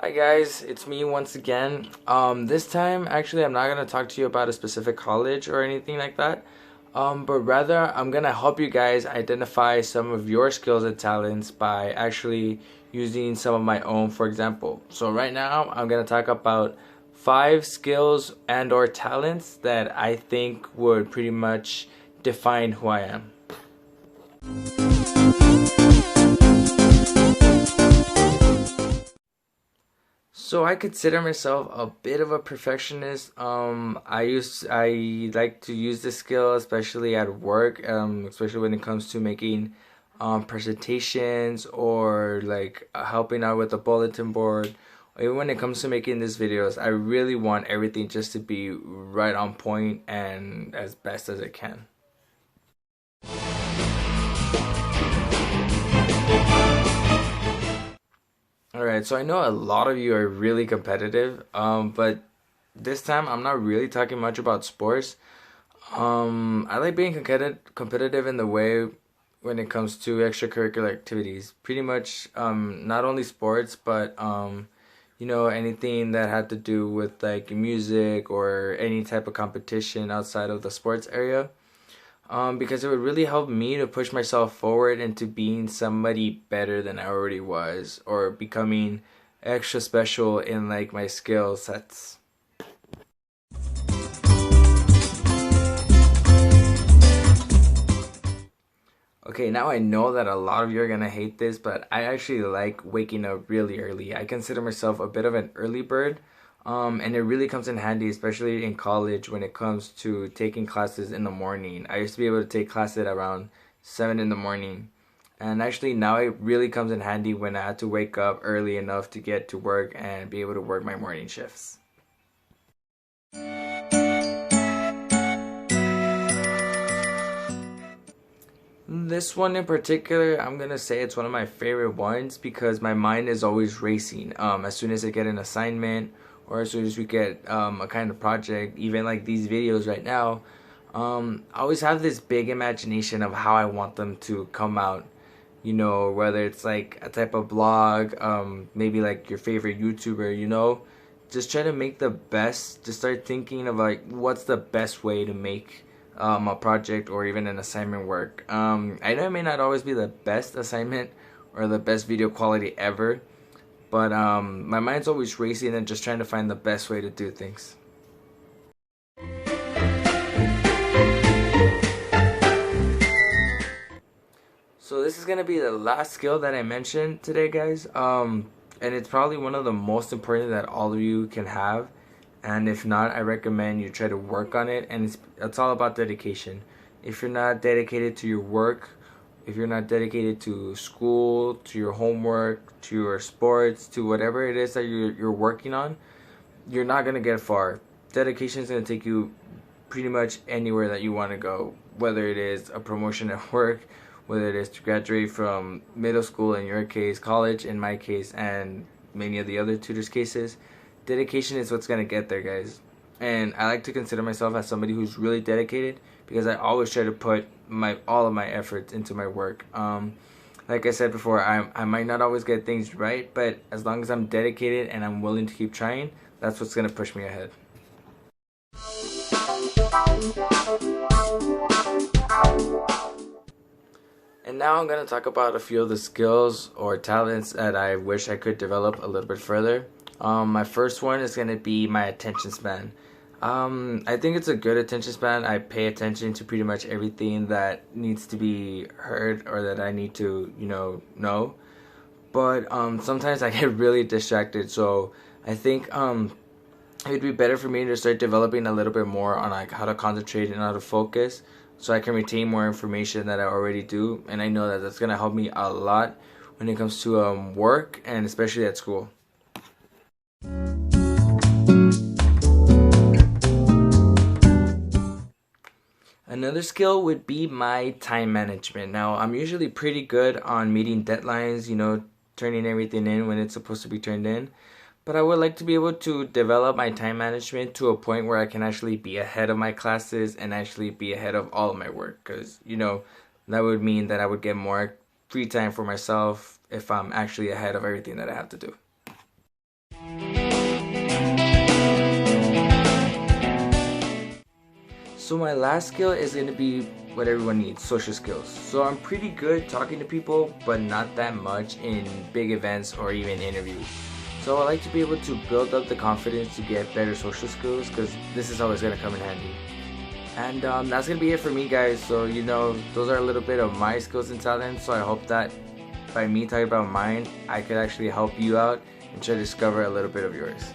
Hi guys, it's me once again. This time actually I'm not gonna talk to you about a specific college or anything like that. But rather I'm gonna help you guys identify some of your skills and talents by actually using some of my own, for example. So right now I'm gonna talk about 5 skills and or talents that I think would pretty much define who I am. So I consider myself a bit of a perfectionist. I like to use this skill, especially at work, especially when it comes to making presentations or like helping out with the bulletin board. Even when it comes to making these videos, I really want everything just to be right on point and as best as it can. Alright, so I know a lot of you are really competitive, but this time I'm not really talking much about sports. I like being competitive in the way when it comes to extracurricular activities. Pretty much, not only sports, but anything that had to do with like music or any type of competition outside of the sports area. Because it would really help me to push myself forward into being somebody better than I already was, or becoming extra special in like my skill sets. Okay, now I know that a lot of you are gonna hate this, but I actually like waking up really early. I consider myself a bit of an early bird, and it really comes in handy, especially in college when it comes to taking classes in the morning. I used to be able to take classes at around 7 in the morning, and actually now it really comes in handy when I had to wake up early enough to get to work and be able to work my morning shifts. This one in particular, I'm gonna say it's one of my favorite ones because my mind is always racing. As soon as I get an assignment or as soon as we get a kind of project, even like these videos right now, I always have this big imagination of how I want them to come out. You know, whether it's like a type of blog, maybe like your favorite YouTuber, just try to make the best. Just start thinking of like what's the best way to make a project or even an assignment work. I know it may not always be the best assignment or the best video quality ever, but my mind's always racing and just trying to find the best way to do things. So this is gonna be the last skill that I mentioned today, guys. And it's probably one of the most important that all of you can have. And if not, I recommend you try to work on it. And it's all about dedication. If you're not dedicated to your work, if you're not dedicated to school, to your homework, to your sports, to whatever it is that you're working on, you're not gonna get far. Dedication is gonna take you pretty much anywhere that you want to go, whether it is a promotion at work, whether it is to graduate from middle school in your case, college in my case, and many of the other tutors' cases. Dedication is what's gonna get there, guys. And I like to consider myself as somebody who's really dedicated because I always try to put all of my efforts into my work. Like I said before, I might not always get things right, but as long as I'm dedicated and I'm willing to keep trying, that's what's gonna push me ahead. And now I'm going to talk about a few of the skills or talents that I wish I could develop a little bit further. My first one is going to be my attention span. I think it's a good attention span. I pay attention to pretty much everything that needs to be heard or that I need to, know. But sometimes I get really distracted. So I think it would be better for me to start developing a little bit more on like how to concentrate and how to focus so I can retain more information that I already do, and I know that that's gonna help me a lot when it comes to work and especially at school. Another skill would be my time management. Now, I'm usually pretty good on meeting deadlines, turning everything in when it's supposed to be turned in. But I would like to be able to develop my time management to a point where I can actually be ahead of my classes and actually be ahead of all of my work. Because, that would mean that I would get more free time for myself if I'm actually ahead of everything that I have to do. So my last skill is going to be what everyone needs, social skills. So I'm pretty good talking to people, but not that much in big events or even interviews. So I like to be able to build up the confidence to get better social skills, because this is always going to come in handy. And that's going to be it for me, guys. So those are a little bit of my skills and talents. So I hope that by me talking about mine, I could actually help you out and try to discover a little bit of yours.